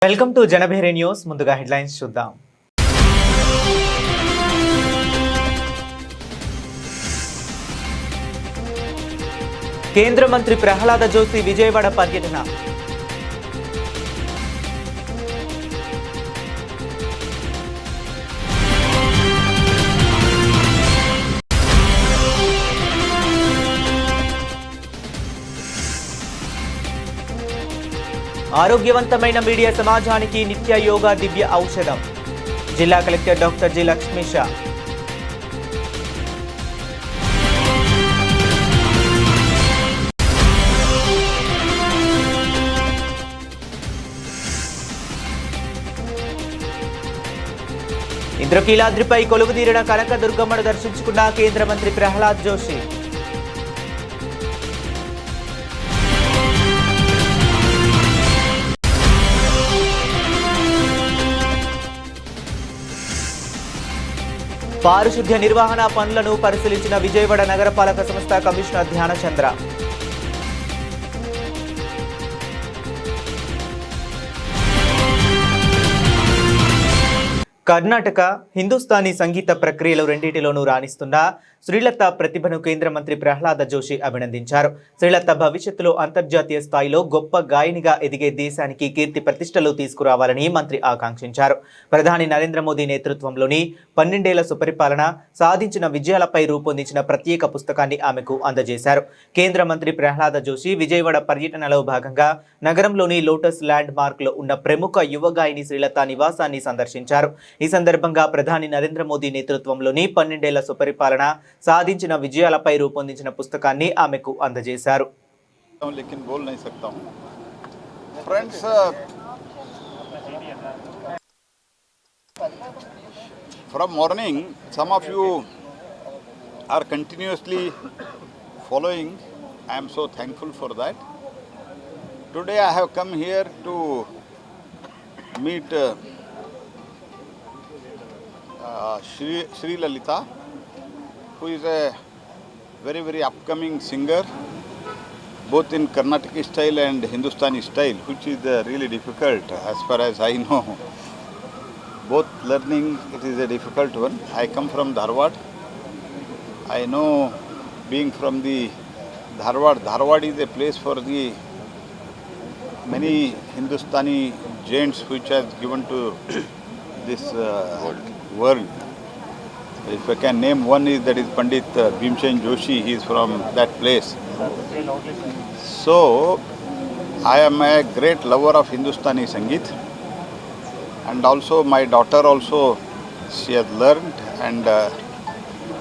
Welcome to Janabheri news. ముందుగా headlines చూద్దాం. కేంద్ర మంత్రి ప్రహ్లాద జోషి విజయవాడ పర్యటన. ఆరోగ్యవంతమైన మీడియా సమాజానికి నిత్య యోగా దివ్య ఔషధం. జిల్లా కలెక్టర్ డాక్టర్ జి లక్ష్మీషా. ఇంద్రకీలాద్రిపై కొలువుదీరిన కనకదుర్గమ్మను దర్శించుకున్న కేంద్ర మంత్రి ప్రహ్లాద్ జోషి. పారిశుద్ధ్య నిర్వహణ పనులను పరిశీలించిన విజయవాడ నగరపాలక సంస్థ కమిషనర్ ధ్యానచంద్ర. కర్ణాటక హిందుస్థానీ సంగీత ప్రక్రియలో రెండింటిలోనూ రాణిస్తున్న శ్రీలత ప్రతిభను కేంద్ర మంత్రి ప్రహ్లాద జోషి అభినందించారు. శ్రీలత భవిష్యత్తులో అంతర్జాతీయ స్థాయిలో గొప్ప గాయనిగా ఎదిగే దేశానికి కీర్తి ప్రతిష్టలు తీసుకురావాలని మంత్రి ఆకాంక్షించారు. ప్రధాని నరేంద్ర మోదీ నేతృత్వంలోని 12 ఏళ్ల సుపరిపాలన సాధించిన విజయాలపై రూపొందించిన ప్రత్యేక పుస్తకాన్ని ఆమెకు అందజేశారు. కేంద్ర మంత్రి ప్రహ్లాద జోషి విజయవాడ పర్యటనలో భాగంగా నగరంలోని లోటస్ ల్యాండ్ మార్క్ లో ఉన్న ప్రముఖ యువ గాయని శ్రీలత నివాసాన్ని సందర్శించారు. ఈ సందర్భంగా ప్రధాని నరేంద్ర మోదీ నేతృత్వంలోని 12 ఏళ్ల సుపరిపాలన సాధించిన విజయాలపై రూపొందించిన పుస్తకాన్ని ఆమెకు అందజేశారు. From morning, some of you are continuously following. I am so thankful for that. Today I have come here to meet Sri Lalita, who is a very upcoming singer, both in Carnatic style and Hindustani style, which is really difficult as far as I know. Both learning, it is a difficult one. I come from Dharwad. I know, being from the Dharwad is a place for the many Hindustani giants which has given to this world. If I can name one, that is Pandit Bhimsen Joshi. He is from that place. So I am a great lover of Hindustani Sangeet, and also my daughter also, she has learned and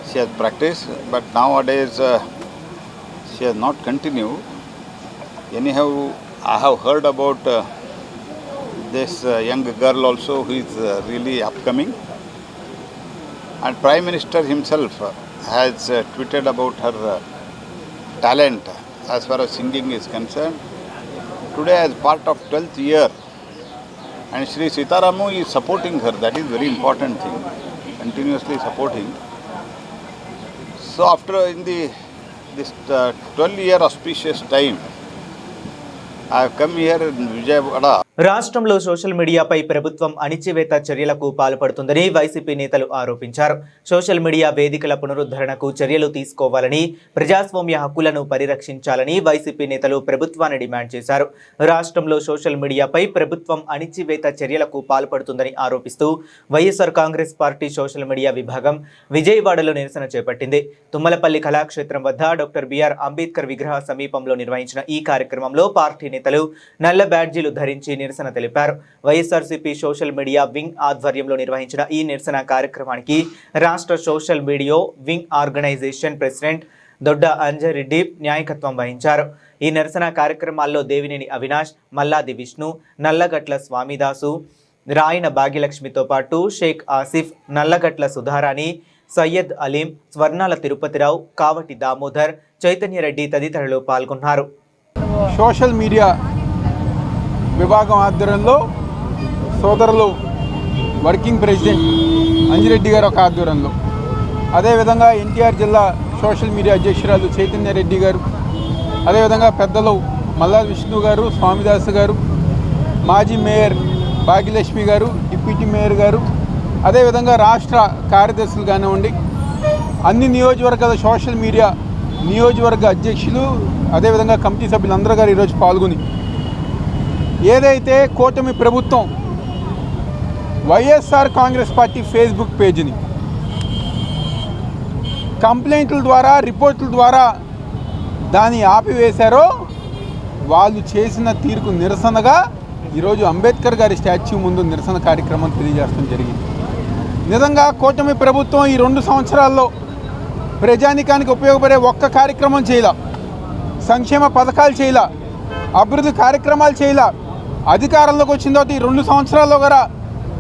she has practiced, but nowadays she has not continued. Anyhow, I have heard about this young girl also who is really upcoming, and Prime Minister himself has tweeted about her talent as far as singing is concerned. Today, as part of 12th year, and Sri Sitaramu is supporting her. That is very important thing, continuously supporting. So after this 12-year auspicious time, I have come here in Vijayawada. రాష్ట్రంలో social మీడియాపై ప్రభుత్వం అణిచివేత చర్యలకు పాల్పడుతుందని YCP నేతలు ఆరోపించారు. Social media వేదికల పునరుద్ధరణకు చర్యలు తీసుకోవాలని, ప్రజాస్వామ్య హక్కులను పరిరక్షించాలని వైసీపీ నేతలు ప్రభుత్వాన్ని డిమాండ్ చేశారు. రాష్ట్రంలో సోషల్ మీడియాపై ప్రభుత్వం అణిచివేత చర్యలకు పాల్పడుతుందని ఆరోపిస్తూ YSR Congress party social media విభాగం విజయవాడలో నిరసన చేపట్టింది. తుమ్మలపల్లి కళాక్షేత్రం వద్ద డాక్టర్ బిఆర్ అంబేద్కర్ విగ్రహ సమీపంలో నిర్వహించిన ఈ కార్యక్రమంలో పార్టీ నేతలు నల్ల బ్యాడ్జీలు ధరించి నిరసన తెలిపారు. వైఎస్ఆర్సీపీ సోషల్ మీడియా వింగ్ ఆధ్వర్యంలో నిర్వహించిన ఈ నిరసన కార్యక్రమానికి రాష్ట్ర social media wing organization president Dodda Anjay Reddy నాయకత్వం వహించారు. ఈ నిరసన కార్యక్రమాల్లో దేవినేని అవినాష్, మల్లాది విష్ణు, నల్లగట్ల స్వామిదాసు, రాయన భాగ్యలక్ష్మితో పాటు షేక్ ఆసిఫ్, నల్లగట్ల సుధారాణి, సయ్యద్ అలీం, స్వర్ణాల తిరుపతిరావు, కావటి దామోదర్, చైతన్యరెడ్డి తదితరులు పాల్గొన్నారు. సోషల్ మీడియా విభాగం ఆధ్వర్యంలో సోదరులు వర్కింగ్ ప్రెసిడెంట్ అంజిరెడ్డి గారు ఒక ఆధ్వర్యంలో, అదేవిధంగా ఎన్టీఆర్ జిల్లా సోషల్ మీడియా అధ్యక్షురాలు చైతన్యరెడ్డి గారు, అదేవిధంగా పెద్దలు మల్లాది విష్ణు గారు, స్వామిదాస్ గారు, మాజీ మేయర్ భాగ్యలక్ష్మి గారు, డిప్యూటీ మేయర్ గారు, అదేవిధంగా రాష్ట్ర కార్యదర్శులు కానివ్వండి, అన్ని నియోజకవర్గాల సోషల్ మీడియా నియోజకవర్గ అధ్యక్షులు, అదేవిధంగా కమిటీ సభ్యులందరూ గారు ఈరోజు పాల్గొని ఏదైతే కూటమి ప్రభుత్వం వైఎస్ఆర్ కాంగ్రెస్ పార్టీ ఫేస్బుక్ పేజీని కంప్లైంట్ల ద్వారా, రిపోర్టుల ద్వారా దాన్ని ఆపివేశారో వాళ్ళు చేసిన తీరుకు నిరసనగా ఈరోజు అంబేద్కర్ గారి స్టాచ్యూ ముందు నిరసన కార్యక్రమం తెలియజేయడం జరిగింది. నిజంగా కూటమి ప్రభుత్వం ఈ 2 సంవత్సరాల్లో ప్రజానికానికి ఉపయోగపడే ఒక్క కార్యక్రమం చేయాల, సంక్షేమ పథకాలు చేయాల, అభివృద్ధి కార్యక్రమాలు చేయాల. అధికారంలోకి వచ్చిన తర్వాత ఈ 2 సంవత్సరాల్లో కూడా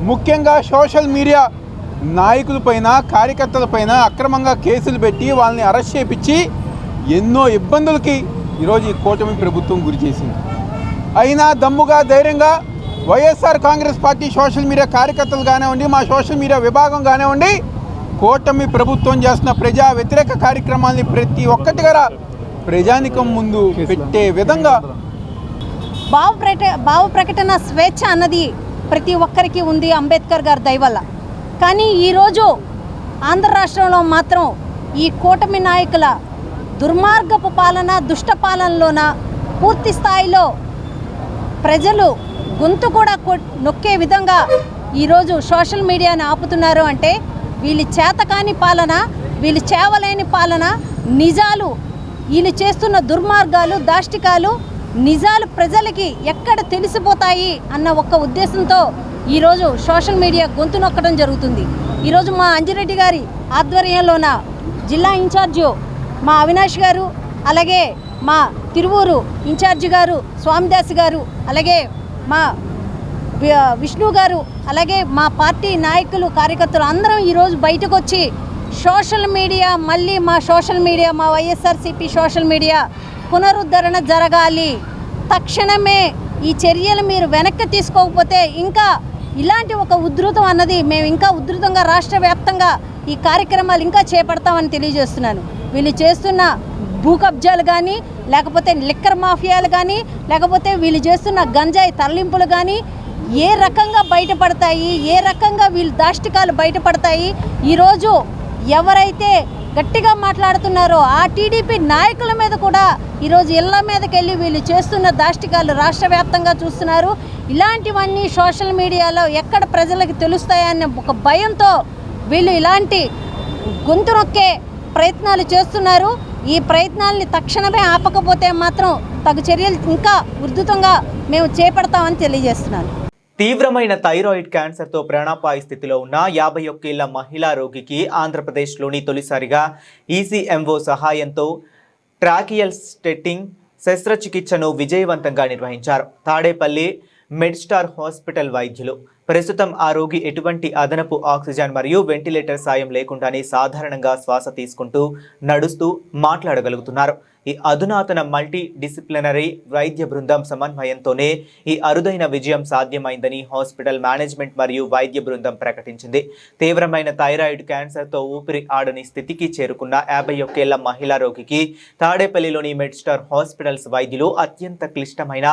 ముఖ్యంగా సోషల్ మీడియా నాయకులపైన, కార్యకర్తలపైన అక్రమంగా కేసులు పెట్టి వాళ్ళని అరెస్ట్ చేయించి ఎన్నో ఇబ్బందులకి ఈరోజు ఈ కూటమి ప్రభుత్వం గురి చేసింది. అయినా దమ్ముగా, ధైర్యంగా YSR Congress party social media కార్యకర్తలు కానివ్వండి, మా సోషల్ మీడియా విభాగం కానివ్వండి, కూటమి ప్రభుత్వం చేస్తున్న ప్రజా వ్యతిరేక కార్యక్రమాల్ని ప్రతి ఒక్కటిగా ప్రజానికం ముందు పెట్టే విధంగా భావ ప్రకటన స్వేచ్ఛ అన్నది ప్రతి ఒక్కరికి ఉంది అంబేద్కర్ గారి దయ వల్ల. కానీ ఈరోజు ఆంధ్ర రాష్ట్రంలో మాత్రం ఈ కూటమి నాయకుల దుర్మార్గపు పాలన, దుష్ట పాలనలోన పూర్తి స్థాయిలో ప్రజలు గొంతు కూడా నొక్కే విధంగా ఈరోజు సోషల్ మీడియాని ఆపుతున్నారు. అంటే వీళ్ళు చేతకాని పాలన, వీళ్ళు చేవలేని పాలన, నిజాలు, వీళ్ళు చేస్తున్న దుర్మార్గాలు, దాష్టికాలు, నిజాలు ప్రజలకి ఎక్కడ తెలిసిపోతాయి అన్న ఒక్క ఉద్దేశంతో ఈరోజు సోషల్ మీడియా గొంతు నొక్కడం జరుగుతుంది. ఈరోజు మా అంజిరెడ్డి గారి ఆధ్వర్యంలోన జిల్లా ఇన్ఛార్జు మా అవినాష్ గారు, అలాగే మా తిరువూరు ఇన్ఛార్జి గారు స్వామిదాస్ గారు, అలాగే మా విష్ణు గారు, అలాగే మా పార్టీ నాయకులు, కార్యకర్తలు అందరం ఈరోజు బయటకు వచ్చి సోషల్ మీడియా మళ్ళీ మా వైఎస్ఆర్సీపీ సోషల్ మీడియా పునరుద్ధరణ జరగాలి. తక్షణమే ఈ చర్యలు మీరు వెనక్కి తీసుకోకపోతే ఇంకా ఇలాంటి ఒక ఉధృతం అన్నది మేము ఇంకా ఉధృతంగా రాష్ట్ర వ్యాప్తంగా ఈ కార్యక్రమాలు ఇంకా చేపడతామని తెలియజేస్తున్నాను. వీళ్ళు చేస్తున్న భూ కబ్జాలు కానీ, లేకపోతే లిక్కర్ మాఫియాలు కానీ, లేకపోతే వీళ్ళు చేస్తున్న గంజాయి తరలింపులు కానీ ఏ రకంగా బయటపడతాయి, ఏ రకంగా వీళ్ళు దాష్టికాలు బయటపడతాయి. ఈరోజు ఎవరైతే గట్టిగా మాట్లాడుతున్నారో ఆ టీడీపీ నాయకుల మీద కూడా ఈరోజు ఇళ్ల మీదకి వెళ్ళి వీళ్ళు చేస్తున్న దాష్టికాలు రాష్ట్ర వ్యాప్తంగా చూస్తున్నారు. ఇలాంటివన్నీ సోషల్ మీడియాలో ఎక్కడ ప్రజలకు తెలుస్తాయన్న ఒక భయంతో వీళ్ళు ఇలాంటి గొంతు నొక్కే ప్రయత్నాలు చేస్తున్నారు. ఈ ప్రయత్నాల్ని తక్షణమే ఆపకపోతే మాత్రం తగు చర్యలు ఇంకా ఉధృతంగా మేము చేపడతామని తెలియజేస్తున్నాను. తీవ్రమైన థైరాయిడ్ క్యాన్సర్తో ప్రాణాపాయ స్థితిలో ఉన్న 51 ఏళ్ల మహిళా రోగికి ఆంధ్రప్రదేశ్లోని తొలిసారిగా ఈసీఎంఓ సహాయంతో ట్రాకియల్ స్టెంటింగ్ శస్త్రచికిత్సను విజయవంతంగా నిర్వహించారు తాడేపల్లి మెడ్స్టార్ హాస్పిటల్ వైద్యులు. ప్రస్తుతం ఆ రోగి ఎటువంటి అదనపు ఆక్సిజన్ మరియు వెంటిలేటర్ సాయం లేకుండానే సాధారణంగా శ్వాస తీసుకుంటూ, నడుస్తూ, మాట్లాడగలుగుతున్నారు. ఈ అధునాతన మల్టీ డిసిప్లినరీ వైద్య బృందం సమన్వయంతోనే ఈ అరుదైన విజయం సాధ్యమైందని హాస్పిటల్ మేనేజ్మెంట్ మరియు వైద్య బృందం ప్రకటించింది. తీవ్రమైన థైరాయిడ్ క్యాన్సర్తో ఊపిరి ఆడని స్థితికి చేరుకున్న 51 ఏళ్ల మహిళా రోగికి తాడేపల్లిలోని మెడ్స్టార్ హాస్పిటల్స్ వైద్యులు అత్యంత క్లిష్టమైన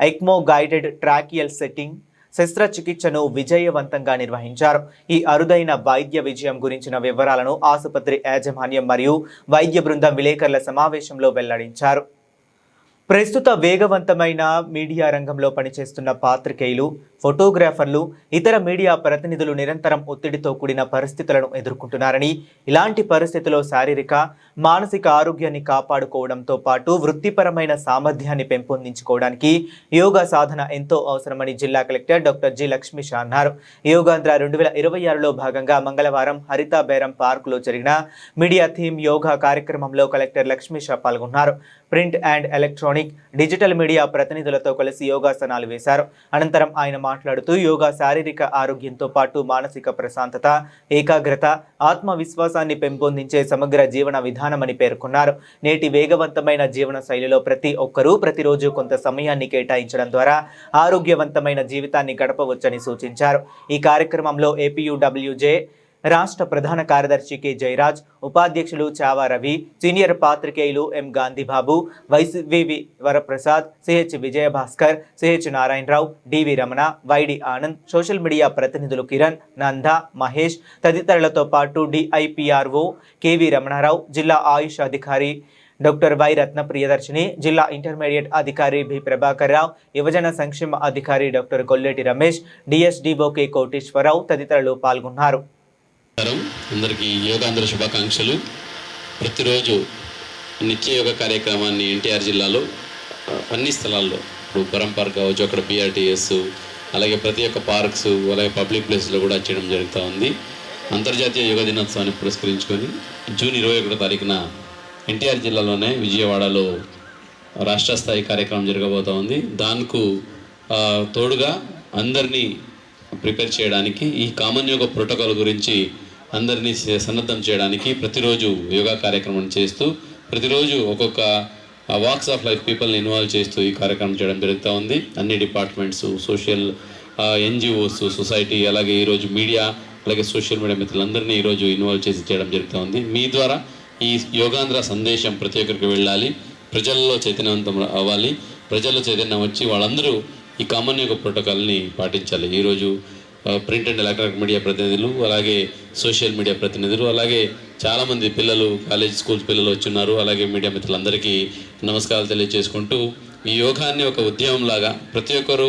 ఎక్మో గైడెడ్ ట్రాకియల్ సెట్టింగ్ శస్త్రచికిత్సను విజయవంతంగా నిర్వహించారు. ఈ అరుదైన వైద్య విజయం గురించిన వివరాలను ఆసుపత్రి యాజమాన్యం మరియు వైద్య బృందం విలేకరుల సమావేశంలో వెల్లడించారు. ప్రస్తుత వేగవంతమైన మీడియా రంగంలో పనిచేస్తున్న పాత్రికేయులు, ఫోటోగ్రాఫర్లు, ఇతర మీడియా ప్రతినిధులు నిరంతరం ఒత్తిడితో కూడిన పరిస్థితులను ఎదుర్కొంటున్నారని, ఇలాంటి పరిస్థితుల్లో శారీరక, మానసిక ఆరోగ్యాన్ని కాపాడుకోవడంతో పాటు వృత్తిపరమైన సామర్థ్యాన్ని పెంపొందించుకోవడానికి యోగా సాధన ఎంతో అవసరమని జిల్లా కలెక్టర్ డాక్టర్ జి లక్ష్మీష అన్నారు. యోగాంధ్ర 2026లో భాగంగా మంగళవారం హరిత బేరం పార్కులో జరిగిన మీడియా థీమ్ యోగా కార్యక్రమంలో కలెక్టర్ లక్ష్మీష పాల్గొన్నారు. Print and electronic, digital media ప్రతినిధులతో కలిసి యోగాసనాలు వేశారు. అనంతరం ఆయన మాట్లాడుతూ యోగా శారీరక ఆరోగ్యంతో పాటు మానసిక ప్రశాంతత, ఏకాగ్రత, ఆత్మవిశ్వాసాన్ని పెంపొందించే సమగ్ర జీవన విధానమని పేర్కొన్నారు. నేటి వేగవంతమైన జీవన శైలిలో ప్రతి ఒక్కరూ ప్రతిరోజు కొంత సమయాన్ని కేటాయించడం ద్వారా ఆరోగ్యవంతమైన జీవితాన్ని గడపవచ్చని సూచించారు. ఈ కార్యక్రమంలో ఏపీయూడబ్ల్యూజే రాష్ట్ర ప్రధాన కార్యదర్శి కె జయరాజ్, ఉపాధ్యక్షులు చావా రవి, సీనియర్ పాత్రికేయులు M Gandhibabu, Y V Varaprasad, C H Vijayabhaskar, C H Narayanarao, D V Ramana, Y D Anand, social media ప్రతినిధులు కిరణ్, నంద, మహేష్ తదితరులతో పాటు డిఐపిఆర్ఓ కెవి రమణారావు, జిల్లా ఆయుష్ అధికారి డాక్టర్ వై రత్న ప్రియదర్శిని, జిల్లా ఇంటర్మీడియట్ అధికారి బి ప్రభాకర్ రావు, యువజన సంక్షేమ అధికారి doctor Kolleti Ramesh, D S D O K Koteswararao తదితరులు పాల్గొన్నారు. అందరికీ యోగాంధ్ర శుభాకాంక్షలు. ప్రతిరోజు నిత్య యోగ కార్యక్రమాన్ని ఎన్టీఆర్ జిల్లాలో అన్ని స్థలాల్లో, ఇప్పుడు బరం పార్క్ కావచ్చు, అక్కడ బిఆర్టీఎస్, అలాగే ప్రతి ఒక్క పార్క్స్, అలాగే పబ్లిక్ ప్లేస్లో కూడా చేయడం జరుగుతూ ఉంది. అంతర్జాతీయ యోగా దినోత్సవాన్ని పురస్కరించుకొని జూన్ 21 తారీఖున ఎన్టీఆర్ జిల్లాలోనే విజయవాడలో రాష్ట్ర స్థాయి కార్యక్రమం జరగబోతూ ఉంది. దానికి తోడుగా అందరినీ ప్రిపేర్ చేయడానికి, ఈ కామన్ యోగా ప్రోటోకాల్ గురించి అందరినీ సన్నద్ధం చేయడానికి ప్రతిరోజు యోగా కార్యక్రమం చేస్తూ, ప్రతిరోజు ఒక్కొక్క వాక్స్ ఆఫ్ లైఫ్ పీపుల్ని ఇన్వాల్వ్ చేస్తూ ఈ కార్యక్రమం చేయడం జరుగుతూ ఉంది. అన్ని డిపార్ట్మెంట్స్, సోషల్ ఎన్జిఓస్, సొసైటీ, అలాగే ఈరోజు మీడియా, అలాగే సోషల్ మీడియా మిత్రులందరినీ ఈరోజు ఇన్వాల్వ్ చేసి చేయడం జరుగుతూ ఉంది. మీ ద్వారా ఈ యోగాంధ్ర సందేశం ప్రతి ఒక్కరికి వెళ్ళాలి, ప్రజల్లో చైతన్యవంతం అవ్వాలి. ప్రజల్లో చైతన్యం వచ్చి వాళ్ళందరూ ఈ కామన్ యోగా ప్రోటోకాల్ని పాటించాలి. ఈరోజు ప్రింట్ అండ్ ఎలక్ట్రానిక్ మీడియా ప్రతినిధులు, అలాగే సోషల్ మీడియా ప్రతినిధులు, అలాగే చాలామంది పిల్లలు, కాలేజ్ స్కూల్స్ పిల్లలు వచ్చున్నారు. అలాగే మీడియా మిత్రులందరికీ నమస్కారాలు తెలియజేసుకుంటూ, ఈ యోగాన్ని ఒక ఉద్యమంలాగా ప్రతి ఒక్కరూ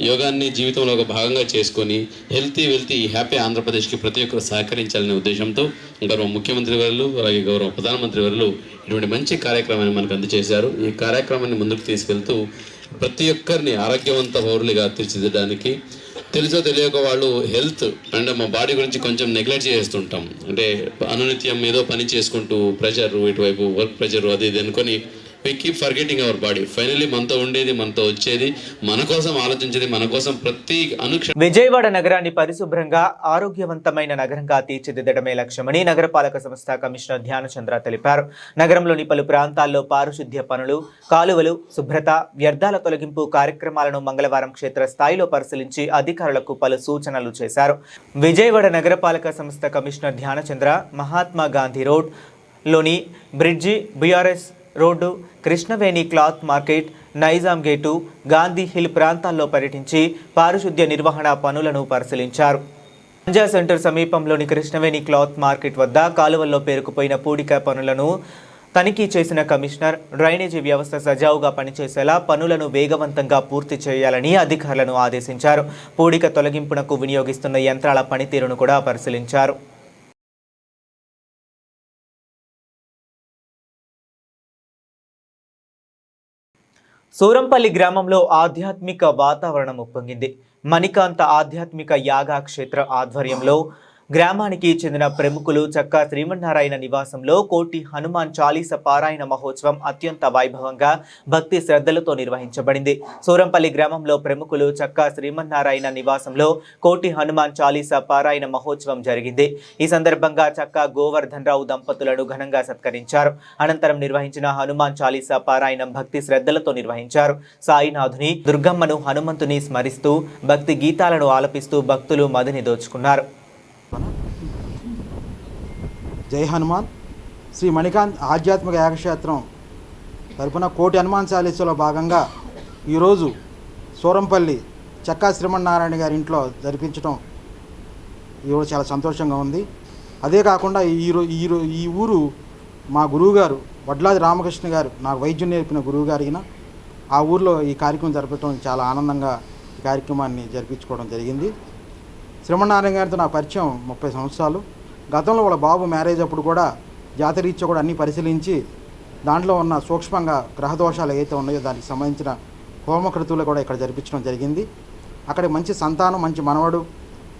యోగాన్ని జీవితంలో ఒక భాగంగా చేసుకొని వెల్తీ హ్యాపీ ఆంధ్రప్రదేశ్కి ప్రతి ఒక్కరు సహకరించాలనే ఉద్దేశంతో గౌరవ ముఖ్యమంత్రి వర్యులు, అలాగే గౌరవ ప్రధానమంత్రి వర్యులు ఇటువంటి మంచి కార్యక్రమాన్ని మనకు అందజేశారు. ఈ కార్యక్రమాన్ని ముందుకు తీసుకెళ్తూ ప్రతి ఒక్కరిని ఆరోగ్యవంత పౌరులుగా తీర్చిదిద్దడానికి, తెలుసో తెలియక వాళ్ళు హెల్త్ అంటే మా బాడీ గురించి కొంచెం నెగ్లెక్ట్ చేస్తుంటాం. అంటే అనునిత్యం ఏదో పని చేసుకుంటూ ప్రెషర్, ఇటువైపు వర్క్ ప్రెషర్, అది ఇది అనుకొని we keep forgetting our body. Finally మనతో ఉండేది, మనతో వచ్చేది, మన కోసం ఆలోచించేది, మన కోసం ప్రతి అనుక్షణం. విజయవాడ నగరాన్ని పరిశుభ్రంగా ఆరోగ్యవంతమైన నగరంగా తీర్చిదిద్దడమే లక్ష్యమని నగరపాలక సంస్థ కమిషనర్ ధ్యానచంద్ర తెలిపారు. నగరంలోని పలు ప్రాంతాల్లో పారిశుద్ధ్య పనులు, కాలువలు శుభ్రత, వ్యర్థాల తొలగింపు కార్యక్రమాలను మంగళవారం క్షేత్రస్థాయిలో పరిశీలించి అధికారులకు పలు సూచనలు చేశారు. విజయవాడ నగరపాలక సంస్థ కమిషనర్ ధ్యానచంద్ర మహాత్మా గాంధీ రోడ్ లోని bridge, BRS road, Krishnaveni cloth market, Nizam gate, Gandhi hill ప్రాంతాల్లో పర్యటించి పారిశుద్ధ్య నిర్వహణ పనులను పరిశీలించారు. పంజా సెంటర్ సమీపంలోని కృష్ణవేణి క్లాత్ మార్కెట్ వద్ద కాలువల్లో పేరుకుపోయిన పూడిక పనులను తనిఖీ చేసిన కమిషనర్ డ్రైనేజీ వ్యవస్థ సజావుగా పనిచేసేలా పనులను వేగవంతంగా పూర్తి చేయాలని అధికారులను ఆదేశించారు. పూడిక తొలగింపునకు వినియోగిస్తున్న యంత్రాల పనితీరును కూడా పరిశీలించారు. సూరంపల్లి గ్రామంలో ఆధ్యాత్మిక వాతావరణం ఉప్పొంగింది. మణికాంత ఆధ్యాత్మిక యాగా క్షేత్ర ఆధ్వర్యంలో గ్రామానికి చెందిన ప్రముఖులు చక్కా శ్రీమన్నారాయణ నివాసంలో కోటి హనుమాన్ చాలీస పారాయణ మహోత్సవం అత్యంత వైభవంగా భక్తి శ్రద్ధలతో నిర్వహించబడింది. సూరంపల్లి గ్రామంలో ప్రముఖులు చక్కా శ్రీమన్నారాయణ నివాసంలో కోటి హనుమాన్ చాలీస పారాయణ మహోత్సవం జరిగింది. ఈ సందర్భంగా చక్కా గోవర్ధన్ రావు దంపతులను ఘనంగా సత్కరించారు. అనంతరం నిర్వహించిన హనుమాన్ చాలీస పారాయణం భక్తి శ్రద్ధలతో నిర్వహించారు. సాయినాథుని, దుర్గమ్మను, హనుమంతుని స్మరిస్తూ భక్తి గీతాలను ఆలపిస్తూ భక్తులు మదిని దోచుకున్నారు. జై హనుమాన్. శ్రీ మణికాంత్ ఆధ్యాత్మిక యాగక్షేత్రం తరపున కోటి హనుమాన్ చాలీసాలో భాగంగా ఈరోజు సూరంపల్లి చక్కా శ్రీమన్నారాయణ గారి ఇంట్లో జరిపించడం ఈరోజు చాలా సంతోషంగా ఉంది. అదే కాకుండా ఈ ఊరు మా గురువుగారు వడ్లాది రామకృష్ణ గారు, నాకు వైద్యం నేర్పిన గురువు గారిన ఆ ఊరిలో ఈ కార్యక్రమం జరపడం చాలా ఆనందంగా ఈ కార్యక్రమాన్ని జరిపించుకోవడం జరిగింది. శ్రీమన్నారాయణ గారితో నా పరిచయం 30 సంవత్సరాలు. గతంలో వాళ్ళ బాబు మ్యారేజ్ అప్పుడు కూడా జాతరీత్యా కూడా అన్నీ పరిశీలించి దాంట్లో ఉన్న సూక్ష్మంగా గ్రహదోషాలు ఏవైతే ఉన్నాయో దానికి సంబంధించిన హోమకృతులు కూడా ఇక్కడ జరిపించడం జరిగింది. అక్కడ మంచి సంతానం, మంచి మనవడు,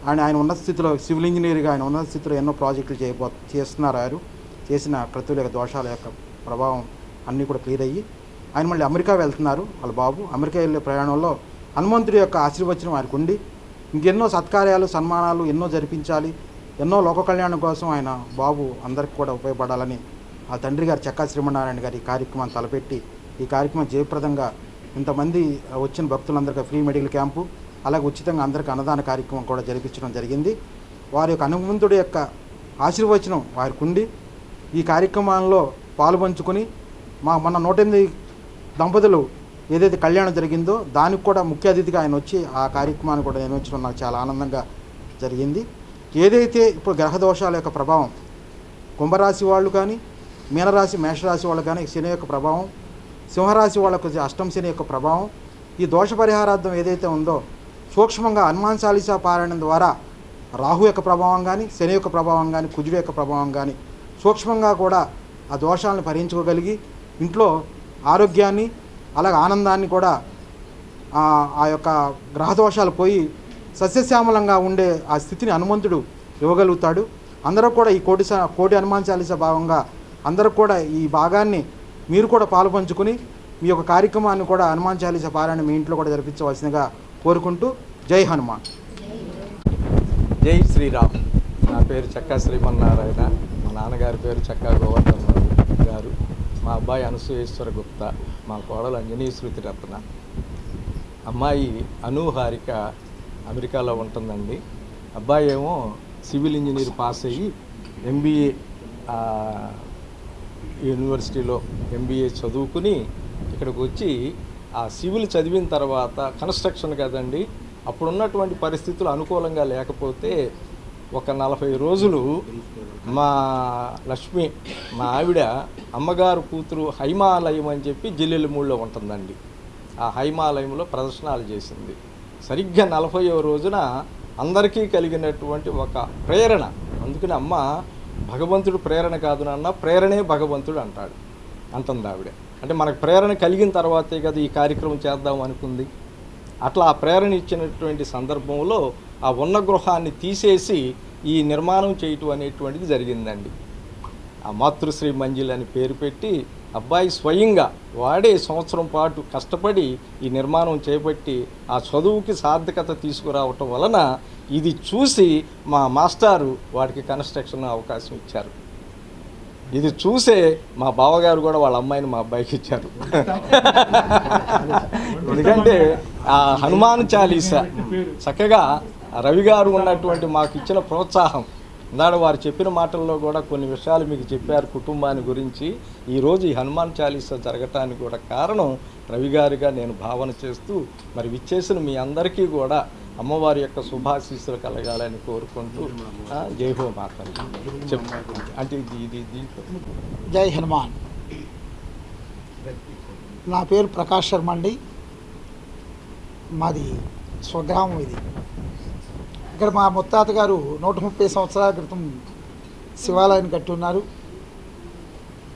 ఆయన ఉన్నత స్థితిలో సివిల్ ఇంజనీర్గా ఆయన ఉన్నత స్థితిలో ఎన్నో ప్రాజెక్టులు చేస్తున్నారు. ఆయన చేసిన కృతుల యొక్క దోషాల యొక్క ప్రభావం అన్నీ కూడా క్లియర్ అయ్యి ఆయన మళ్ళీ అమెరికా వెళ్తున్నారు. వాళ్ళ బాబు అమెరికా వెళ్ళే ప్రయాణంలో హనుమంతుడి యొక్క ఆశీర్వచనం ఆయనకు ఉండి ఇంకెన్నో సత్కార్యాలు, సన్మానాలు ఎన్నో జరిపించాలి, ఎన్నో లోక కళ్యాణం కోసం ఆయన బాబు అందరికి కూడా ఉపయోగపడాలని ఆ తండ్రి గారు చక్కా శ్రీమన్నారాయణ గారు ఈ కార్యక్రమాన్ని తలపెట్టి ఈ కార్యక్రమం జయప్రదంగా ఇంతమంది వచ్చిన భక్తులందరికీ ఫ్రీ మెడికల్ క్యాంపు, అలాగే ఉచితంగా అందరికీ అన్నదాన కార్యక్రమం కూడా జరిపించడం జరిగింది. వారి యొక్క హనుమంతుడి యొక్క ఆశీర్వచనం వారికి ఉండి ఈ కార్యక్రమాల్లో పాలుపంచుకొని మన 108 దంపతులు ఏదైతే కళ్యాణం జరిగిందో దానికి కూడా ముఖ్య అతిథిగా ఆయన వచ్చి ఆ కార్యక్రమాన్ని కూడా నిర్వహించడం నాకు చాలా ఆనందంగా జరిగింది. ఏదైతే ఇప్పుడు గ్రహ దోషాల యొక్క ప్రభావం కుంభరాశి వాళ్ళు కానీ, మీనరాశి మేషరాశి వాళ్ళు కానీ శని యొక్క ప్రభావం, సింహరాశి వాళ్ళకు అష్టమ శని యొక్క ప్రభావం, ఈ దోష పరిహారార్థం ఏదైతే ఉందో సూక్ష్మంగా హనుమాన్ చాలీసా పారాయణం ద్వారా రాహు యొక్క ప్రభావం కానీ, శని యొక్క ప్రభావం కానీ, కుజుడు యొక్క ప్రభావం కానీ సూక్ష్మంగా కూడా ఆ దోషాలను పరిహరించుకోగలిగి ఇంట్లో ఆరోగ్యాన్ని అలాగే ఆనందాన్ని కూడా ఆ యొక్క గ్రహ దోషాలు పోయి సస్యశ్యామలంగా ఉండే ఆ స్థితిని హనుమంతుడు ఇవ్వగలుగుతాడు. అందరూ కూడా ఈ కోటి హనుమాన్ చాలీసా భాగంగా అందరూ కూడా ఈ భాగాన్ని మీరు కూడా పాలుపంచుకుని మీ యొక్క కార్యక్రమాన్ని కూడా హనుమాన్ చాలీసా పారాయణ మీ ఇంట్లో కూడా జరిపించవలసిందిగా కోరుకుంటూ జై హనుమాన్. జై శ్రీరామ్. నా పేరు చక్కా శ్రీమన్నారాయణ. మా నాన్నగారి పేరు చక్కా గోవర్ధన్ గారు. మా అబ్బాయి అనసూయేశ్వర గుప్తా, మా కోడలు అంజనీ శృతి రత్న. అమ్మాయి అనూహారిక అమెరికాలో ఉంటుందండి. అబ్బాయి ఏమో సివిల్ ఇంజనీర్ పాస్ అయ్యి ఎంబీఏ యూనివర్సిటీలో ఎంబీఏ చదువుకుని ఇక్కడికి వచ్చి ఆ సివిల్ చదివిన తర్వాత కన్స్ట్రక్షన్ కదండి, అప్పుడున్నటువంటి పరిస్థితులు అనుకూలంగా లేకపోతే ఒక 40 రోజులు మా లక్ష్మి మా ఆవిడ అమ్మగారు కూతురు హైమాలయం అని చెప్పి జిల్లెలమూడిలో ఉంటుందండి. ఆ హైమాలయంలో ప్రదర్శనలు చేసింది. సరిగ్గా 40వ రోజున అందరికీ కలిగినటువంటి ఒక ప్రేరణ. అందుకని అమ్మ భగవంతుడు ప్రేరణ కాదు నాన్న, ప్రేరణే భగవంతుడు అంటుంది ఆవిడ. అంటే మనకు ప్రేరణ కలిగిన తర్వాతే కదా ఈ కార్యక్రమం చేద్దాం అనుకుంది. అట్లా ఆ ప్రేరణ ఇచ్చినటువంటి సందర్భంలో ఆ ఉన్న గృహాన్ని తీసేసి ఈ నిర్మాణం చేయటం అనేటువంటిది జరిగిందండి. ఆ మాతృశ్రీ మంజిల్ అని పేరు పెట్టి అబ్బాయి స్వయంగా వాడే సంవత్సరం పాటు కష్టపడి ఈ నిర్మాణం చేపట్టి ఆ చదువుకి సార్థకత తీసుకురావటం వలన ఇది చూసి మా మాస్టారు వాడికి కన్స్ట్రక్షన్ అవకాశం ఇచ్చారు. ఇది చూసే మా బావగారు కూడా వాళ్ళ అమ్మాయిని మా అబ్బాయికి ఇచ్చారు. ఎందుకంటే ఆ హనుమాన్ చాలీసా చక్కగా రవి గారు ఉన్నటువంటి మాకు ఇచ్చిన ప్రోత్సాహం, ఇందాక వారు చెప్పిన మాటల్లో కూడా కొన్ని విషయాలు మీకు చెప్పారు కుటుంబాన్ని గురించి. ఈరోజు ఈ హనుమాన్ చాలీసా జరగటానికి కూడా కారణం రవి గారిగా నేను భావన చేస్తూ మరి విచ్చేసిన మీ అందరికీ కూడా అమ్మవారి యొక్క శుభాశీస్సులు కలగాలని కోరుకుంటూ జై హో మాత చెప్పు అంటే ఇది దీంట్లో. జై హనుమాన్. నా పేరు ప్రకాష్ శర్మ అండి. మాది స్వగ్రామం ఇది. ఇక్కడ మా ముత్తాత గారు 130 సంవత్సరాల క్రితం శివాలయాన్ని కట్టి ఉన్నారు.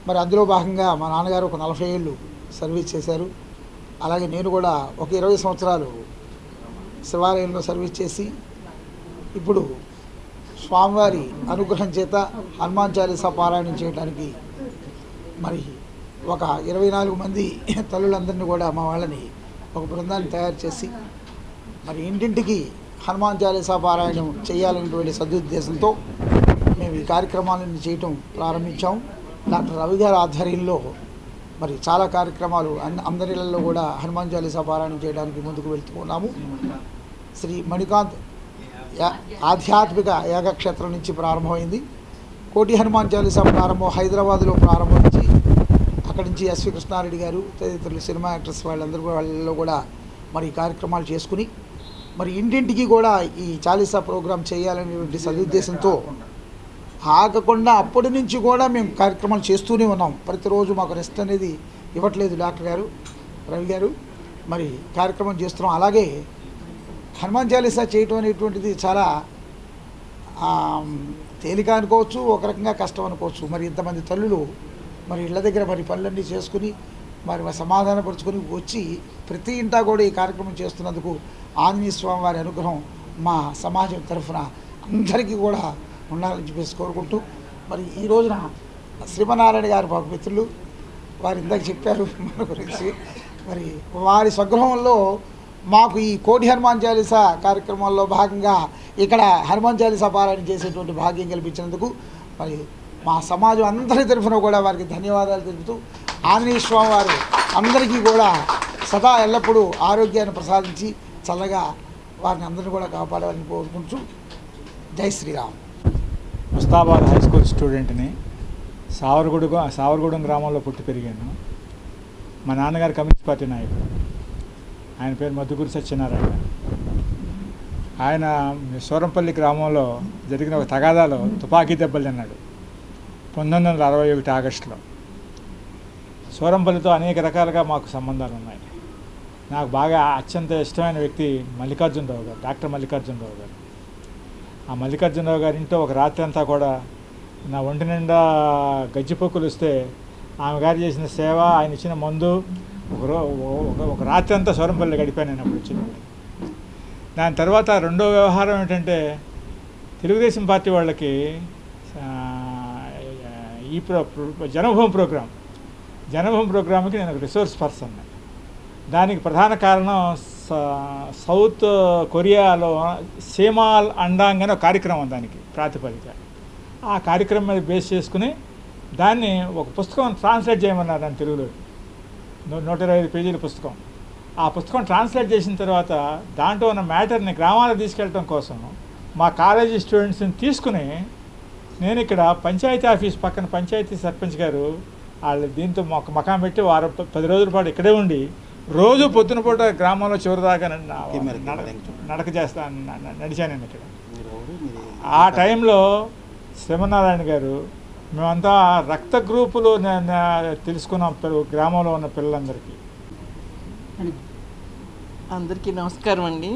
మరి అందులో భాగంగా మా నాన్నగారు ఒక 40 ఏళ్ళు సర్వీస్ చేశారు. అలాగే నేను కూడా ఒక 20 సంవత్సరాలు శివాలయంలో సర్వీస్ చేసి ఇప్పుడు స్వామివారి అనుగ్రహం చేత హనుమాన్ చాలీసా పారాయణం చేయడానికి మరి ఒక 24 మంది తల్లులందరినీ కూడా మా వాళ్ళని ఒక బృందాన్ని తయారు చేసి మరి ఇంటింటికి హనుమాన్ చాలీసా పారాయణం చేయాలనేటువంటి సదుద్దేశంతో మేము ఈ కార్యక్రమాలను చేయటం ప్రారంభించాము. డాక్టర్ రవి గారి ఆధ్వర్యంలో మరి చాలా కార్యక్రమాలు అందరిలో కూడా హనుమాన్ చాలీసా పారాయణం చేయడానికి ముందుకు వెళ్తూ ఉన్నాము. శ్రీ మణికాంత్ ఆధ్యాత్మిక యాగక్షేత్రం నుంచి ప్రారంభమైంది. కోటి హనుమాన్ చాలీసా ప్రారంభం హైదరాబాద్లో ప్రారంభించి అక్కడి నుంచి ఎస్వి కృష్ణారెడ్డి గారు తదితరులు సినిమా యాక్టర్స్ వాళ్ళలో కూడా మరి కార్యక్రమాలు చేసుకుని మరి ఇంటింటికి కూడా ఈ చాలీసా ప్రోగ్రాం చేయాలనేటువంటి సదుద్దేశంతో ఆగకుండా అప్పటి నుంచి కూడా మేము కార్యక్రమాలు చేస్తూనే ఉన్నాం. ప్రతిరోజు మాకు రెస్ట్ అనేది ఇవ్వట్లేదు డాక్టర్ గారు రవి గారు. మరి కార్యక్రమం చేస్తున్నాం. అలాగే హనుమాన్ చాలీసా చేయటం అనేటువంటిది చాలా తేలిక అనుకోవచ్చు, ఒక రకంగా కష్టం అనుకోవచ్చు. మరి ఇంతమంది తల్లులు మరి ఇళ్ళ దగ్గర మరి పనులన్నీ చేసుకుని మరి సమాధానపరుచుకొని వచ్చి ప్రతి ఇంటా కూడా ఈ కార్యక్రమం చేస్తున్నందుకు ఆంజనేయ స్వామి వారి అనుగ్రహం మా సమాజం తరఫున అందరికీ కూడా ఉండాలని చెప్పేసి కోరుకుంటూ మరి ఈ రోజున శ్రీమన్నారాయణ గారు మాకు మిత్రులు, వారు ఇందాక చెప్పారు మన గురించి. మరి వారి స్వగృహంలో మాకు ఈ కోటి హనుమాన్ చాలీసా కార్యక్రమంలో భాగంగా ఇక్కడ హనుమాన్ చాలీసా పారాయణ చేసేటువంటి భాగ్యం కల్పించినందుకు మరి మా సమాజం అందరి తరఫున కూడా వారికి ధన్యవాదాలు తెలుపుతూ ఆంజనేయ స్వామి వారు అందరికీ కూడా సదా ఎల్లప్పుడూ ఆరోగ్యాన్ని ప్రసాదించి చల్లగా వారిని అందరినీ కూడా కాపాడాలని కోరుకుంటూ జై శ్రీరామ్. జై హనుమాన్. నా పేరు ప్రకాష్ శర్మ అండి. మాది స్వగ్రామం ఇది. ఇక్కడ మా ముత్తాత గారు 130 సంవత్సరాల క్రితం శివాలయాన్ని కట్టి ఉన్నారు. మరి అందులో భాగంగా మా నాన్నగారు ఒక 40 ఏళ్ళు సర్వీస్ చేశారు. అలాగే నేను కూడా ఒక 20 సంవత్సరాలు శివాలయంలో ముస్తాబాద్ హై స్కూల్ స్టూడెంట్ని. సావర్గూడెం గ్రామంలో పుట్టి పెరిగాను. మా నాన్నగారు కమ్యూనిస్ట్ పార్టీ నాయకుడు. ఆయన పేరు మధుగురు సత్యనారాయణ. ఆయన సూరంపల్లి గ్రామంలో జరిగిన ఒక తగాదాలో తుపాకీ దెబ్బలు తిన్నాడు 1961 ఆగస్టులో. సూరంపల్లితో అనేక రకాలుగా మాకు సంబంధాలు ఉన్నాయి. నాకు బాగా అత్యంత ఇష్టమైన వ్యక్తి మల్లికార్జునరావు గారు, డాక్టర్ మల్లికార్జునరావు గారు. ఆ మల్లికార్జునరావు గారి ఇంట్లో ఒక రాత్రి అంతా కూడా నా ఒంటి నిండా గజ్జిపొక్కులు వస్తే ఆమె గారు చేసిన సేవ, ఆయన ఇచ్చిన మందు, ఒక రాత్రి అంతా సూరంపల్లి గడిపాను నేను అప్పుడు వచ్చిన. దాని తర్వాత రెండో వ్యవహారం ఏంటంటే తెలుగుదేశం పార్టీ వాళ్ళకి ఈ జనభూమి ప్రోగ్రామ్కి నేను ఒక రిసోర్స్ పర్సన్. దానికి ప్రధాన కారణం సౌత్ కొరియాలో సేమాల్ అండాంగ్ అనే ఒక కార్యక్రమం దానికి ప్రాతిపదిక. ఆ కార్యక్రమం మీద బేస్ చేసుకుని దాన్ని ఒక పుస్తకం ట్రాన్స్లేట్ చేయమన్నారు దాని తెలుగులో. 125 పేజీల పుస్తకం. ఆ పుస్తకం ట్రాన్స్లేట్ చేసిన తర్వాత దాంట్లో ఉన్న మ్యాటర్ని గ్రామాలకు తీసుకెళ్ళటం కోసం మా కాలేజీ స్టూడెంట్స్ని తీసుకుని నేను ఇక్కడ పంచాయతీ ఆఫీస్ పక్కన పంచాయతీ సర్పంచ్ గారు వాళ్ళు దీంతో మకాం పెట్టి 10 రోజుల పాటు ఇక్కడే ఉండి రోజు పొద్దున పూట గ్రామంలో చివరిదాకా నడక నడిచాను నేను ఇక్కడ. ఆ టైంలో శ్రీమన్నారాయణ గారు మేమంతా రక్త గ్రూపులు తెలుసుకున్నాం గ్రామంలో ఉన్న పిల్లలందరికీ. అందరికీ నమస్కారం అండి.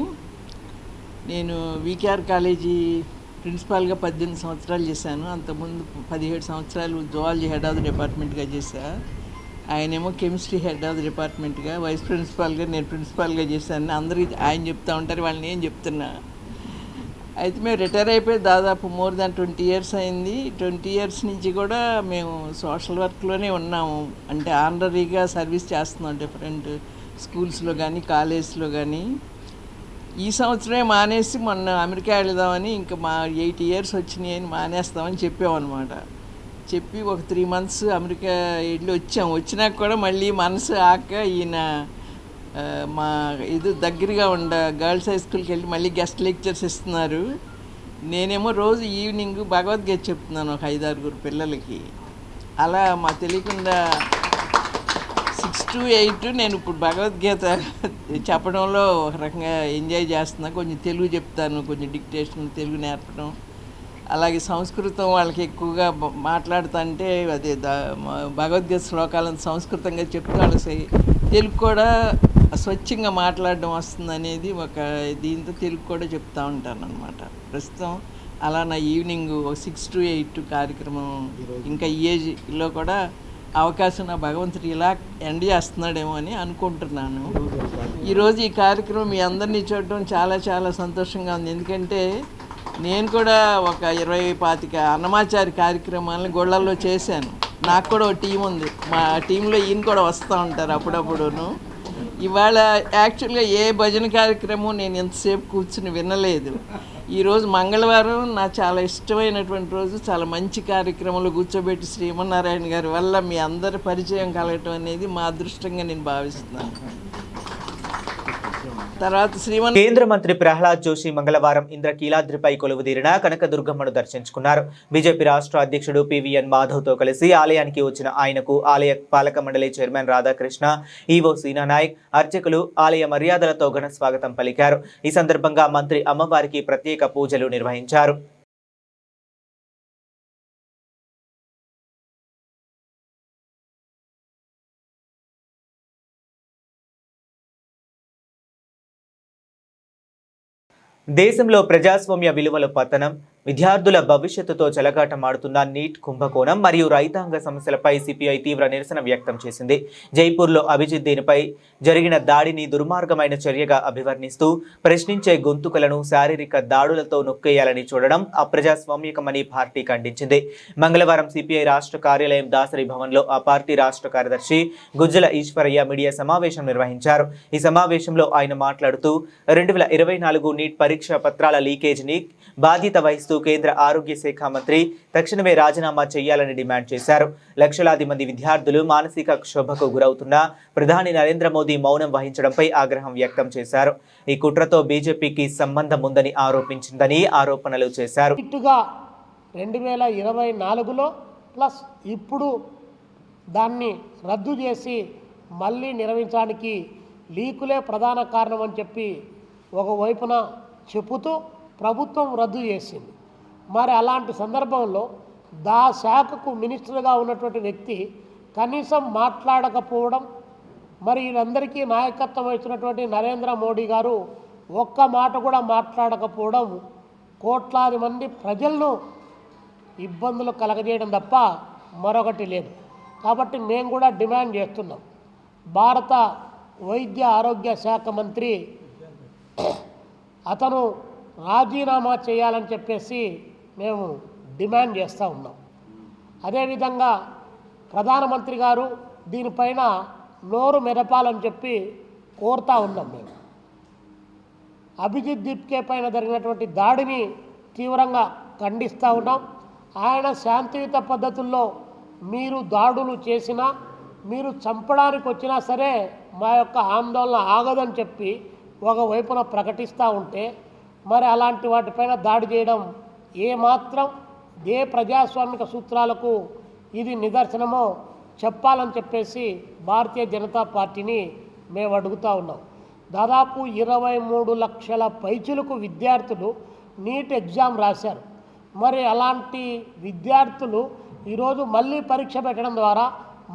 నేను వికేఆర్ కాలేజీ ప్రిన్సిపాల్గా 18 సంవత్సరాలు చేశాను. అంతకుముందు 17 సంవత్సరాలు జువాలజీ హెడ్ ఆఫ్ ది డిపార్ట్మెంట్గా చేశా. ఆయనేమో కెమిస్ట్రీ హెడ్ ఆఫ్ ది డిపార్ట్మెంట్గా, వైస్ ప్రిన్సిపాల్గా నేను ప్రిన్సిపాల్గా చేశాను. అందరికీ ఆయన చెప్తూ ఉంటారు, వాళ్ళని నేను చెప్తున్నా. అయితే మేము రిటైర్ అయిపోయి దాదాపు మోర్ దాన్ 20 years అయింది. 20 years నుంచి కూడా మేము సోషల్ వర్క్లోనే ఉన్నాము. అంటే ఆనరీగా సర్వీస్ చేస్తున్నాం డిఫరెంట్ స్కూల్స్లో కానీ కాలేజ్లో కానీ. ఈ సంవత్సరమే మానేసి మొన్న అమెరికా వెళదామని, ఇంకా మా 8 years వచ్చినాయి అని మానేస్తామని చెప్పామన్నమాట. చెప్పి ఒక 3 months అమెరికా వెళ్ళి వచ్చాము. వచ్చినాక కూడా మళ్ళీ మనసు ఆక ఈయన మా ఇది దగ్గరగా ఉండ గర్ల్స్ హై స్కూల్కి వెళ్ళి మళ్ళీ గెస్ట్ లెక్చర్స్ ఇస్తున్నారు. నేనేమో రోజు ఈవినింగ్ భగవద్గీత చెప్తున్నాను ఒక 5-6 పిల్లలకి. అలా మా తెలియకుండా 6 to 8 నేను ఇప్పుడు భగవద్గీత చెప్పడంలో ఒక రకంగా ఎంజాయ్ చేస్తున్నా. కొంచెం తెలుగు చెప్తాను, కొంచెం డిక్టేషన్ తెలుగు నేర్పడం. అలాగే సంస్కృతం వాళ్ళకి ఎక్కువగా మాట్లాడుతుంటే అదే భగవద్గీత శ్లోకాలను సంస్కృతంగా చెప్తే వాళ్ళకి తెలుగు కూడా స్వచ్ఛంగా మాట్లాడడం వస్తుంది అనేది ఒక దీంతో తెలుగు కూడా చెప్తూ ఉంటాను అన్నమాట. ప్రస్తుతం అలా నా ఈవినింగ్ 6 to 8 కార్యక్రమం. ఇంకా ఈ ఏజ్లో కూడా అవకాశం నా భగవంతుడు ఇలా ఎండ్ చేస్తున్నాడేమో అని అనుకుంటున్నాను. ఈరోజు ఈ కార్యక్రమం మీ అందరినీ చూడటం చాలా చాలా సంతోషంగా ఉంది. ఎందుకంటే నేను కూడా ఒక 20-25 అన్నమాచారి కార్యక్రమాలను గొళ్ళల్లో చేశాను. నాకు కూడా ఒక టీం ఉంది. మా టీంలో ఈయన కూడా వస్తూ ఉంటారు అప్పుడప్పుడును. ఇవాళ యాక్చువల్గా ఏ భజన కార్యక్రమం నేను ఎంతసేపు కూర్చుని వినలేదు. ఈరోజు మంగళవారం నా చాలా ఇష్టమైనటువంటి రోజు. చాలా మంచి కార్యక్రమంలో కూర్చోబెట్టి శ్రీమన్నారాయణ గారి వల్ల మీ అందరి పరిచయం కలగటం అనేది మా అదృష్టంగా నేను భావిస్తున్నాను. కేంద్ర మంత్రి ప్రహ్లాద్ జోషి మంగళవారం ఇంద్రకీలాద్రిపై కొలువుదీరిన కనకదుర్గమ్మను దర్శించుకున్నారు. బీజేపీ రాష్ట్ర అధ్యక్షుడు పివిఎన్ మాధవ్తో కలిసి ఆలయానికి వచ్చిన ఆయనకు ఆలయ పాలక మండలి చైర్మన్ రాధాకృష్ణ, ఈవో సీనా నాయక్, అర్చకులు ఆలయ మర్యాదలతో ఘన స్వాగతం పలికారు. ఈ సందర్భంగా మంత్రి అమ్మవారికి ప్రత్యేక పూజలు నిర్వహించారు. దేశంలో ప్రజాస్వామ్య విలువల పతనం, విద్యార్థుల భవిష్యత్తుతో చెలగాటమాడుతున్న నీట్ కుంభకోణం మరియు రైతాంగ సమస్యలపై సిపిఐ తీవ్ర నిరసన వ్యక్తం చేసింది. జైపూర్లో అభిజిద్దీన్పై జరిగిన దాడిని దుర్మార్గమైన చర్యగా అభివర్ణిస్తూ ప్రశ్నించే గొంతుకలను శారీరక దాడులతో నొక్కేయాలని చూడడం అప్రజాస్వామ్యకమని పార్టీ ఖండించింది. మంగళవారం సిపిఐ రాష్ట్ర కార్యాలయం దాసరి భవన్లో ఆ పార్టీ రాష్ట్ర కార్యదర్శి గుజ్జల ఈశ్వరయ్య మీడియా సమావేశం నిర్వహించారు. ఈ సమావేశంలో ఆయన మాట్లాడుతూ 2024 నీట్ పరీక్ష పత్రాల లీకేజీని బాధ్యత వహిస్తూ కేంద్ర ఆరోగ్య శాఖ మంత్రి తక్షణమే రాజీనామా చేయాలని డిమాండ్ చేశారు. లక్షలాది మంది విద్యార్థులు మానసిక క్షోభకు గురవుతున్నా ప్రధాని నరేంద్ర మోదీ మౌనం వహించడంపై ఆగ్రహం వ్యక్తం చేశారు. ఈ కుట్రతో బీజేపీకి సంబంధం ఉందని ఆరోపించిందని ఆరోపణలు చేశారు. 2024లో ప్లస్ ఇప్పుడు దాన్ని రద్దు చేసి మళ్ళీ నిర్వహించడానికి లీకులే ప్రధాన కారణం అని చెప్పి ఒకవైపున చెబుతూ ప్రభుత్వం రద్దు చేసింది. మరి అలాంటి సందర్భంలో శాఖకు మినిస్టర్గా ఉన్నటువంటి వ్యక్తి కనీసం మాట్లాడకపోవడం, మరి వీళ్ళందరికీ నాయకత్వం వహించినటువంటి నరేంద్ర మోడీ గారు ఒక్క మాట కూడా మాట్లాడకపోవడం కోట్లాది మంది ప్రజలను ఇబ్బందులు కలగజేయడం తప్ప మరొకటి లేదు. కాబట్టి మేము కూడా డిమాండ్ చేస్తున్నాం, భారత వైద్య ఆరోగ్య శాఖ మంత్రి అతను రాజీనామా చేయాలని చెప్పేసి మేము డిమాండ్ చేస్తూ ఉన్నాం. అదేవిధంగా ప్రధానమంత్రి గారు దీనిపైన నోరు మెదపాలని చెప్పి కోరుతూ ఉన్నాం. మేము అభిజిత్ దీప్కే పైన జరిగినటువంటి దాడిని తీవ్రంగా ఖండిస్తూ ఉన్నాం. ఆయన శాంతియుత పద్ధతుల్లో మీరు దాడులు చేసినా, మీరు చంపడానికి వచ్చినా సరే మా యొక్క ఆందోళన ఆగదని చెప్పి ఒకవైపున ప్రకటిస్తూ ఉంటే, మరి అలాంటి వాటిపైన దాడి చేయడం ఏమాత్రం ఏ ప్రజాస్వామిక సూత్రాలకు ఇది నిదర్శనమో చెప్పాలని చెప్పేసి భారతీయ జనతా పార్టీని మేము అడుగుతూ ఉన్నాం. దాదాపు 23 లక్షల పైచులకు విద్యార్థులు నీట్ ఎగ్జామ్ రాశారు. మరి అలాంటి విద్యార్థులు ఈరోజు మళ్ళీ పరీక్ష పెట్టడం ద్వారా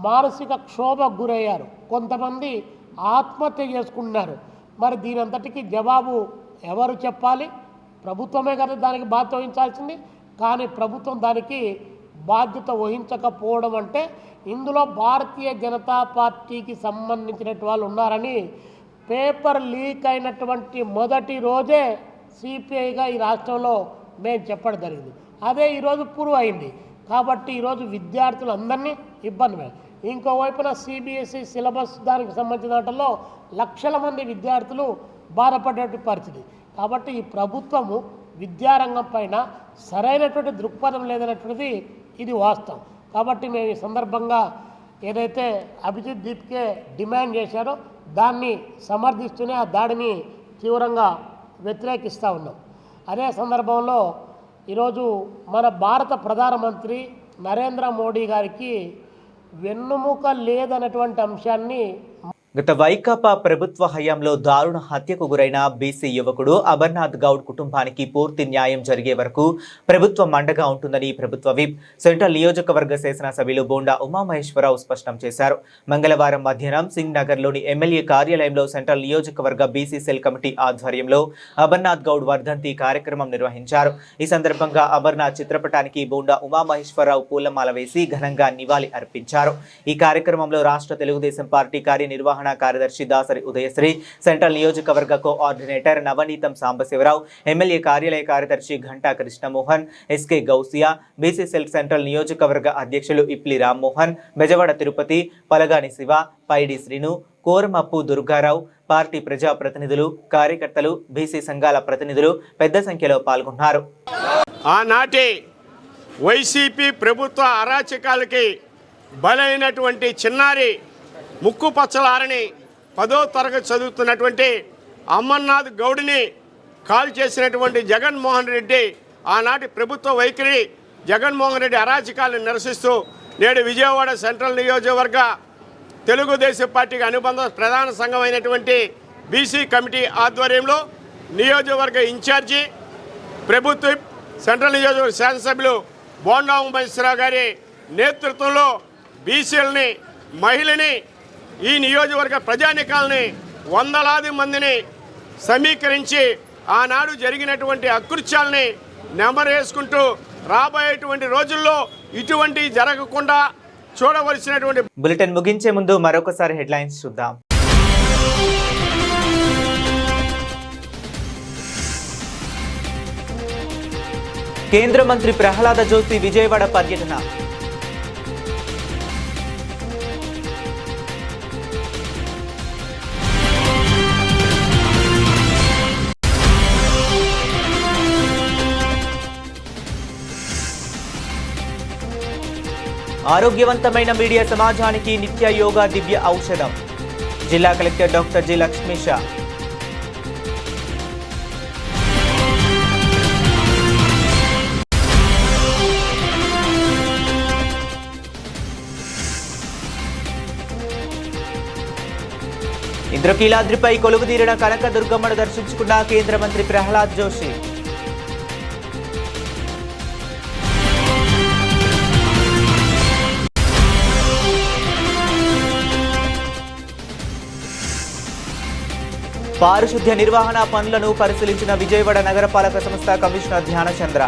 మానసిక క్షోభకు గురయ్యారు. కొంతమంది ఆత్మహత్య చేసుకున్నారు. మరి దీని అంతటికీ జవాబు ఎవరు చెప్పాలి? ప్రభుత్వమే కదా దానికి బాధ్యత వహించాల్సింది. కానీ ప్రభుత్వం దానికి బాధ్యత వహించకపోవడం అంటే ఇందులో భారతీయ జనతా పార్టీకి సంబంధించినటువంటి వాళ్ళు ఉన్నారని పేపర్ లీక్ అయినటువంటి మొదటి రోజే సిపిఐగా ఈ రాష్ట్రంలో మేము చెప్పడం జరిగింది. అదే ఈరోజు ప్రూవ్ అయింది. కాబట్టి ఈరోజు విద్యార్థులందరినీ ఇబ్బంది పెట్టారు. ఇంకోవైపున సిబిఎస్ఈ సిలబస్ దానికి సంబంధించిన వాటిల్లో లక్షల మంది విద్యార్థులు బాధపడేటువంటి పరిస్థితి. కాబట్టి ఈ ప్రభుత్వము విద్యారంగం పైన సరైనటువంటి దృక్పథం లేదనేటువంటిది ఇది వాస్తవం. కాబట్టి మేము ఈ సందర్భంగా ఏదైతే అభిజిత్ దీప్కే డిమాండ్ చేశారో దాన్ని సమర్థిస్తూనే ఆ దాడిని తీవ్రంగా వ్యతిరేకిస్తూ ఉన్నాం. అదే సందర్భంలో ఈరోజు మన భారత ప్రధానమంత్రి నరేంద్ర మోడీ గారికి వెన్నుముక లేదన్నటువంటి అంశాన్ని గత వైకాపా ప్రభుత్వ హయాంలో దారుణ హత్యకు గురైన బీసీ యువకుడు అమర్నాథ్ గౌడ్ కుటుంబానికి పూర్తి న్యాయం జరిగే వరకు ప్రభుత్వం అండగా ఉంటుందని ప్రభుత్వ విప్ సెంట్రల్ నియోజకవర్గ శాసనసభ్యులు బోండా ఉమామహేశ్వరరావు స్పష్టం చేశారు. మంగళవారం మధ్యాహ్నం సింగ్ నగర్లోని ఎమ్మెల్యే కార్యాలయంలో సెంట్రల్ నియోజకవర్గ బీసీ సెల్ కమిటీ ఆధ్వర్యంలో అమర్నాథ్ గౌడ్ వర్ధంతి కార్యక్రమం నిర్వహించారు. ఈ సందర్భంగా అమర్నాథ్ చిత్రపటానికి బోండా ఉమామహేశ్వరరావు పూలమాల వేసి ఘనంగా నివాళి అర్పించారు. ఈ కార్యక్రమంలో రాష్ట్ర తెలుగుదేశం పార్టీ కార్యనిర్వహణ కార్యదర్శి దాసరి ఉదయశ్రీ, సెంట్రల్ నియోజకవర్గ కోఆర్డినేటర్ నవనీతం సాంబశివరావు, ఎమ్మెల్యే కార్యాలయ కార్యదర్శి Ghanta Krishnamohan, S K Gausia, B C cell central నియోజకవర్గ అధ్యక్షులు ఇప్లి రామ్మోహన్, బెజవాడ తిరుపతి, పలగాని శివ, పైడి శ్రీను, కోరమప్పు దుర్గారావు, పార్టీ ప్రజా ప్రతినిధులు, కార్యకర్తలు, బీసీ సంఘాల ప్రతినిధులు పెద్ద సంఖ్యలో పాల్గొన్నారు. ఆనాటి వైసీపీ ప్రభుత్వ అరాచకాలకి బలైనటువంటి చిన్నారి ముక్కు పచ్చలారని 10వ తరగతి చదువుతున్నటువంటి అమర్నాథ్ గౌడ్ని కాల్ చేసినటువంటి జగన్మోహన్ రెడ్డి ఆనాటి ప్రభుత్వ వైఖరి, జగన్మోహన్ రెడ్డి అరాచకాలను నిరసిస్తూ నేడు విజయవాడ సెంట్రల్ నియోజకవర్గ తెలుగుదేశం పార్టీకి అనుబంధ ప్రధాన సంఘం అయినటువంటి బీసీ కమిటీ ఆధ్వర్యంలో నియోజకవర్గ ఇన్ఛార్జి ప్రభుత్వ సెంట్రల్ నియోజకవర్గ శాసనసభ్యులు బోండా ఉమామహేశ్వరరావు గారి నేతృత్వంలో బీసీలని, మహిళని, ఈ నియోజకవర్గ ప్రజానికాలని, వందలాది మందిని సమీకరించి ఆనాడు జరిగినటువంటి అకృత్యాలని నెమరేసుకుంటూ రాబోయేటువంటి రోజుల్లో ఇటువంటి జరగకుండా చూడవలసినటువంటి. బులెటిన్ ముగించే ముందు మరొకసారి హెడ్లైన్స్ చూద్దాం. కేంద్ర మంత్రి ప్రహ్లాద జోషి విజయవాడ పర్యటన. ఆరోగ్యవంతమైన మీడియా సమాజానికి నిత్య యోగా దివ్య ఔషధం. జిల్లా కలెక్టర్ డాక్టర్ జి లక్ష్మీషా. ఇంద్రకీలాద్రిపై కొలువుదీరిన కనకదుర్గమ్మను దర్శించుకున్న కేంద్ర మంత్రి ప్రహ్లాద్ జోషి. పారిశుద్ధ్య నిర్వహణ పనులను పరిశీలించిన విజయవాడ నగరపాలక సంస్థ కమిషనర్ ధ్యానచంద్ర.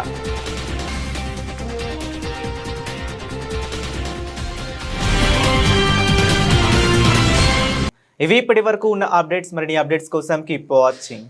ఇవి ఇప్పటి వరకు ఉన్న అప్డేట్స్. మరిన్ని అప్డేట్స్ కోసం కీప్ వాచింగ్.